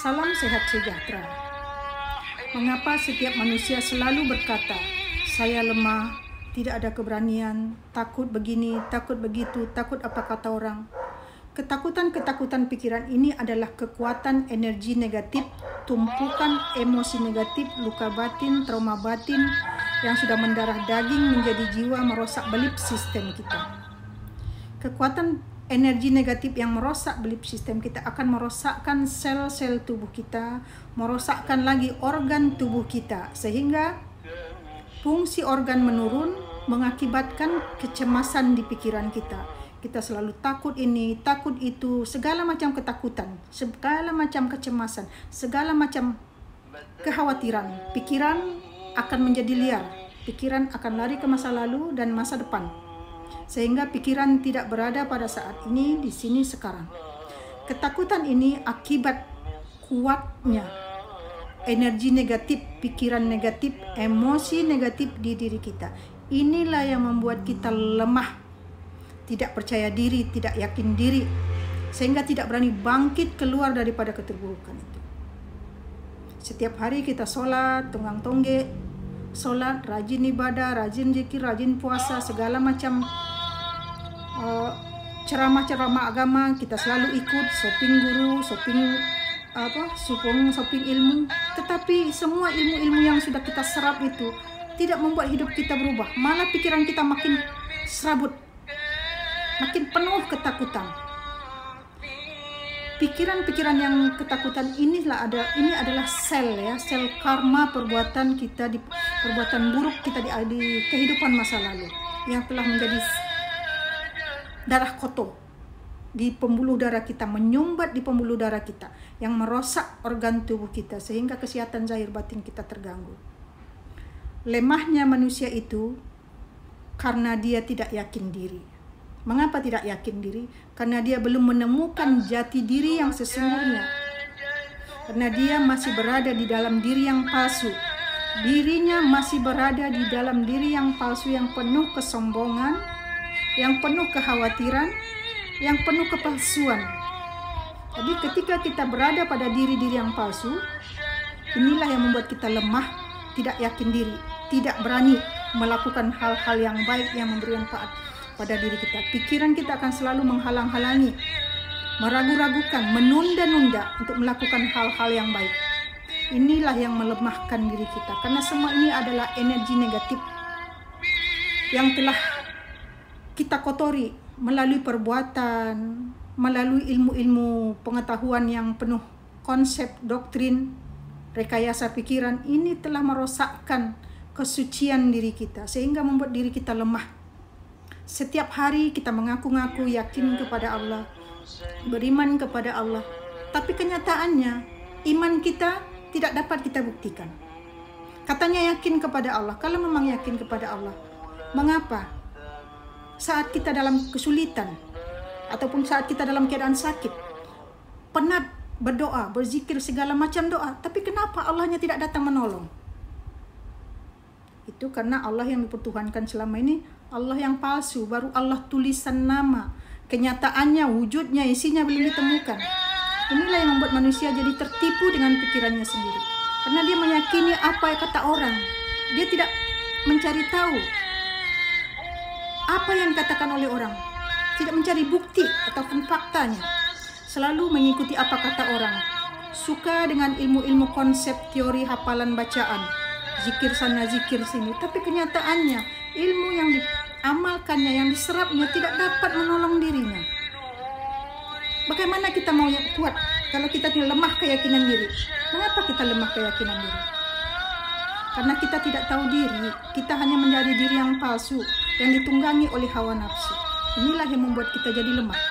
Salam sehat sejahtera. Mengapa setiap manusia selalu berkata, saya lemah, tidak ada keberanian, takut begini, takut begitu, takut apa kata orang. Ketakutan-ketakutan pikiran ini adalah kekuatan energi negatif, tumpukan emosi negatif, luka batin, trauma batin yang sudah mendarah daging menjadi jiwa, merosak belip sistem kita. Kekuatan energi negatif yang merosak belip sistem kita akan merosakkan sel-sel tubuh kita, merosakkan lagi organ tubuh kita, sehingga fungsi organ menurun, mengakibatkan kecemasan di pikiran kita. Kita selalu takut ini, takut itu, segala macam ketakutan, segala macam kecemasan, segala macam kekhawatiran. Pikiran akan menjadi liar, pikiran akan lari ke masa lalu dan masa depan, sehingga pikiran tidak berada pada saat ini, di sini, sekarang. Ketakutan ini akibat kuatnya energi negatif, pikiran negatif, emosi negatif di diri kita. Inilah yang membuat kita lemah, tidak percaya diri, tidak yakin diri, sehingga tidak berani bangkit keluar daripada keterburukan itu. Setiap hari kita sholat, tunggang tongge, sholat, rajin ibadah, rajin zikir, rajin puasa, segala macam ceramah-ceramah agama kita selalu ikut, shopping guru, shopping ilmu. Tetapi semua ilmu-ilmu yang sudah kita serap itu tidak membuat hidup kita berubah, malah pikiran kita makin serabut, makin penuh ketakutan. Pikiran-pikiran yang ketakutan ini adalah sel karma perbuatan kita, di perbuatan buruk kita di kehidupan masa lalu yang telah menjadi darah kotor di pembuluh darah kita, menyumbat di pembuluh darah kita, yang merosak organ tubuh kita sehingga kesehatan zahir batin kita terganggu. Lemahnya manusia itu karena dia tidak yakin diri. Mengapa tidak yakin diri? Karena dia belum menemukan jati diri yang sesungguhnya. Karena dia masih berada di dalam diri yang palsu. Dirinya masih berada di dalam diri yang palsu, yang penuh kesombongan, yang penuh kekhawatiran, yang penuh kepalsuan. Jadi ketika kita berada pada diri-diri yang palsu, inilah yang membuat kita lemah, tidak yakin diri, tidak berani melakukan hal-hal yang baik yang memberi manfaat pada diri kita. Pikiran kita akan selalu menghalang-halangi, meragu-ragukan, menunda-nunda untuk melakukan hal-hal yang baik. Inilah yang melemahkan diri kita, karena semua ini adalah energi negatif yang telah kita kotori melalui perbuatan, melalui ilmu-ilmu pengetahuan yang penuh konsep, doktrin, rekayasa pikiran. Ini telah merosakkan kesucian diri kita, sehingga membuat diri kita lemah. Setiap hari kita mengaku-ngaku yakin kepada Allah, beriman kepada Allah, tapi kenyataannya iman kita tidak dapat kita buktikan. Katanya yakin kepada Allah. Kalau memang yakin kepada Allah, mengapa saat kita dalam kesulitan ataupun saat kita dalam keadaan sakit, penat berdoa, berzikir segala macam doa, tapi kenapa Allahnya tidak datang menolong? Itu karena Allah yang dipertuhankan selama ini Allah yang palsu, baru Allah tulisan nama, kenyataannya, wujudnya, isinya belum ditemukan. Inilah yang membuat manusia jadi tertipu dengan pikirannya sendiri, karena dia meyakini apa kata orang. Dia tidak mencari tahu apa yang dikatakan oleh orang, tidak mencari bukti ataupun faktanya, selalu mengikuti apa kata orang, suka dengan ilmu-ilmu konsep, teori, hafalan, bacaan, zikir sana, zikir sini, tapi kenyataannya ilmu yang diamalkannya, yang diserapnya tidak dapat menolong dirinya. Bagaimana kita mau kuat kalau kita lemah keyakinan diri? Mengapa kita lemah keyakinan diri? Karena kita tidak tahu diri, kita hanya menjadi diri yang palsu, yang ditunggangi oleh hawa nafsu. Inilah yang membuat kita jadi lemah.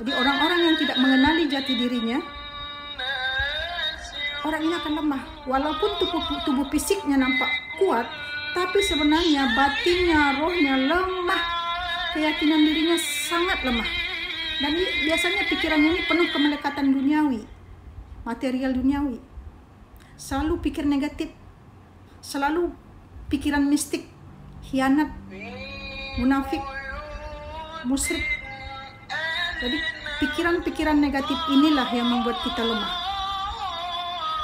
Jadi orang-orang yang tidak mengenali jati dirinya, orang ini akan lemah. Walaupun tubuh fisiknya nampak kuat, tapi sebenarnya batinnya, rohnya lemah. Keyakinan dirinya sangat lemah. Dan biasanya pikirannya ini penuh kemelekatan duniawi, material duniawi. Selalu pikir negatif, selalu pikiran mistik, khianat, munafik, musyrik. Jadi pikiran-pikiran negatif inilah yang membuat kita lemah.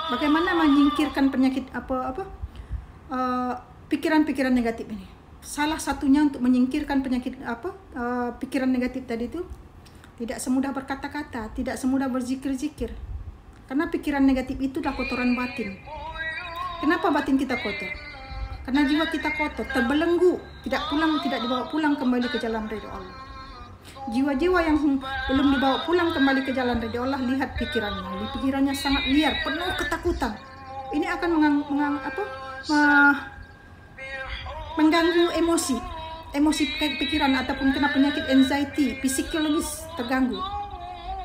Bagaimana menyingkirkan penyakit pikiran-pikiran negatif ini? Salah satunya untuk menyingkirkan penyakit pikiran negatif tadi itu tidak semudah berkata-kata, tidak semudah berzikir-zikir. Karena pikiran negatif itu adalah kotoran batin. Kenapa batin kita kotor? Karena jiwa kita kotor, terbelenggu, tidak dibawa pulang kembali ke jalan ridho Allah. Jiwa-jiwa yang belum dibawa pulang kembali ke jalan ridho Allah, lihat pikirannya. Pikirannya sangat liar, penuh ketakutan. Ini akan mengganggu emosi pikiran ataupun kena penyakit anxiety, psikologis terganggu.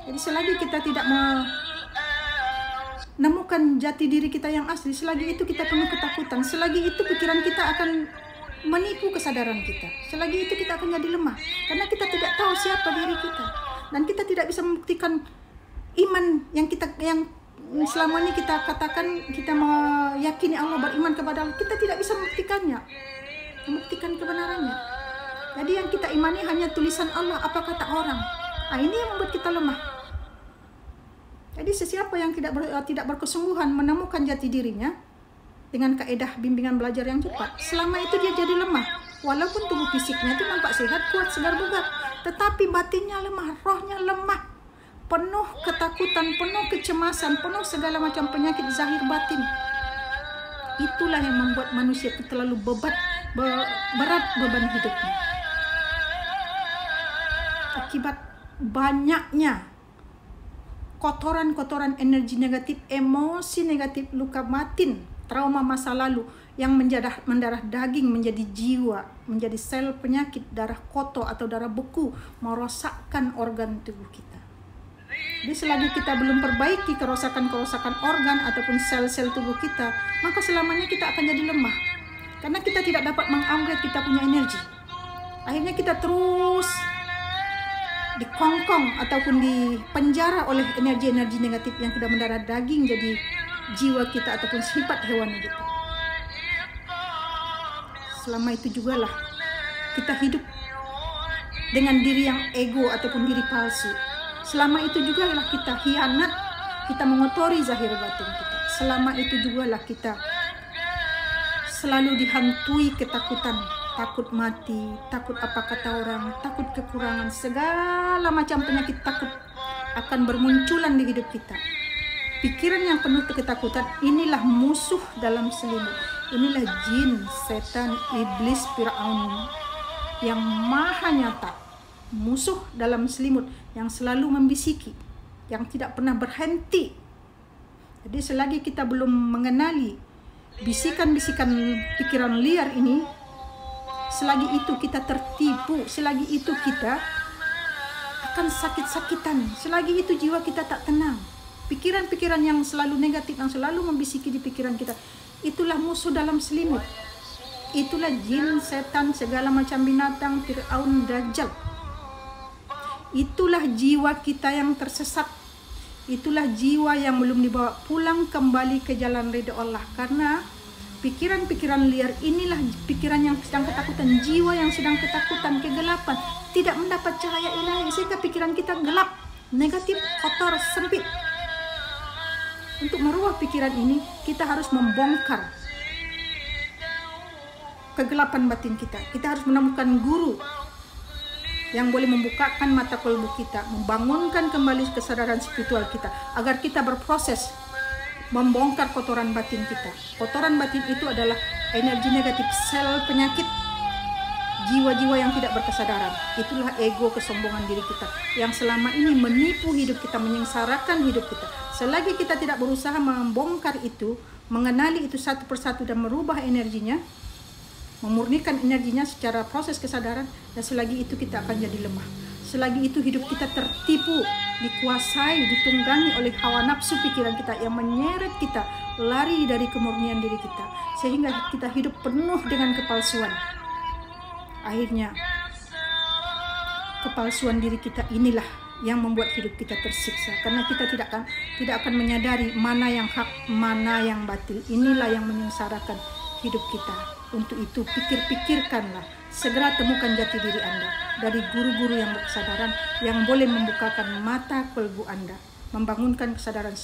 Jadi selagi kita tidak menemukan jati diri kita yang asli, selagi itu kita penuh ketakutan, selagi itu pikiran kita akan menipu kesadaran kita. Selagi itu kita akan jadi lemah karena kita tidak tahu siapa diri kita, dan kita tidak bisa membuktikan iman yang selama ini kita katakan kita meyakini Allah, beriman kepada Allah. Kita tidak bisa membuktikan kebenarannya. Jadi yang kita imani hanya tulisan Allah, apa kata orang. Ini yang membuat kita lemah. Jadi sesiapa yang tidak berkesungguhan menemukan jati dirinya dengan kaedah bimbingan belajar yang cepat, selama itu dia jadi lemah. Walaupun tubuh fisiknya itu nampak sehat, kuat, segar bugar, tetapi batinnya lemah, rohnya lemah, penuh ketakutan, penuh kecemasan, penuh segala macam penyakit zahir batin. Itulah yang membuat manusia itu terlalu berat beban hidupnya. Akibat banyaknya kotoran-kotoran energi negatif, emosi negatif, luka batin, trauma masa lalu yang mendarah daging menjadi jiwa, menjadi sel penyakit, darah kotor atau darah beku, merosakkan organ tubuh kita. Jadi selagi kita belum perbaiki kerusakan-kerusakan organ ataupun sel-sel tubuh kita, maka selamanya kita akan jadi lemah. Karena kita tidak dapat mengupgrade kita punya energi. Akhirnya kita terus dikongkong ataupun dipenjara oleh energi-energi negatif yang sudah mendarah daging jadi jiwa kita ataupun sifat hewani kita. Selama itu juga lah kita hidup dengan diri yang ego ataupun diri palsu. Selama itu juga lah kita hianat, kita mengotori zahir batin kita. Selama itu juga lah kita selalu dihantui ketakutan, takut mati, takut apa kata orang, takut kekurangan, segala macam penyakit takut akan bermunculan di hidup kita. Pikiran yang penuh ketakutan inilah musuh dalam selimut. Inilah jin, setan, iblis, Fir'aun yang maha nyata. Musuh dalam selimut yang selalu membisiki, yang tidak pernah berhenti. Jadi selagi kita belum mengenali bisikan-bisikan pikiran liar ini, selagi itu kita tertipu, selagi itu kita akan sakit-sakitan, selagi itu jiwa kita tak tenang. Pikiran-pikiran yang selalu negatif, yang selalu membisiki di pikiran kita, itulah musuh dalam selimut. Itulah jin, setan, segala macam binatang, Fir'aun, Dajjal. Itulah jiwa kita yang tersesat. Itulah jiwa yang belum dibawa pulang kembali ke jalan ridha Allah. Karena pikiran-pikiran liar inilah pikiran yang sedang ketakutan, jiwa yang sedang ketakutan, kegelapan, tidak mendapat cahaya ilahi, sehingga pikiran kita gelap, negatif, kotor, sempit. Untuk merubah pikiran ini, kita harus membongkar kegelapan batin kita. Kita harus menemukan guru yang boleh membukakan mata kolbu kita, membangunkan kembali kesadaran spiritual kita, agar kita berproses membongkar kotoran batin kita. Kotoran batin itu adalah energi negatif, sel penyakit, jiwa-jiwa yang tidak berkesadaran. Itulah ego, kesombongan diri kita yang selama ini menipu hidup kita, menyengsarakan hidup kita. Selagi kita tidak berusaha membongkar itu, mengenali itu satu persatu dan merubah energinya, memurnikan energinya secara proses kesadaran, dan selagi itu kita akan jadi lemah. Selagi itu hidup kita tertipu, dikuasai, ditunggangi oleh hawa nafsu pikiran kita yang menyeret kita lari dari kemurnian diri kita, sehingga kita hidup penuh dengan kepalsuan. Akhirnya kepalsuan diri kita inilah yang membuat hidup kita tersiksa, karena kita tidak akan menyadari mana yang hak, mana yang batil. Inilah yang menyengsarakan hidup kita. Untuk itu pikirkanlah, segera temukan jati diri Anda dari guru-guru yang berkesadaran, yang boleh membukakan mata kolbu Anda, membangunkan kesadaran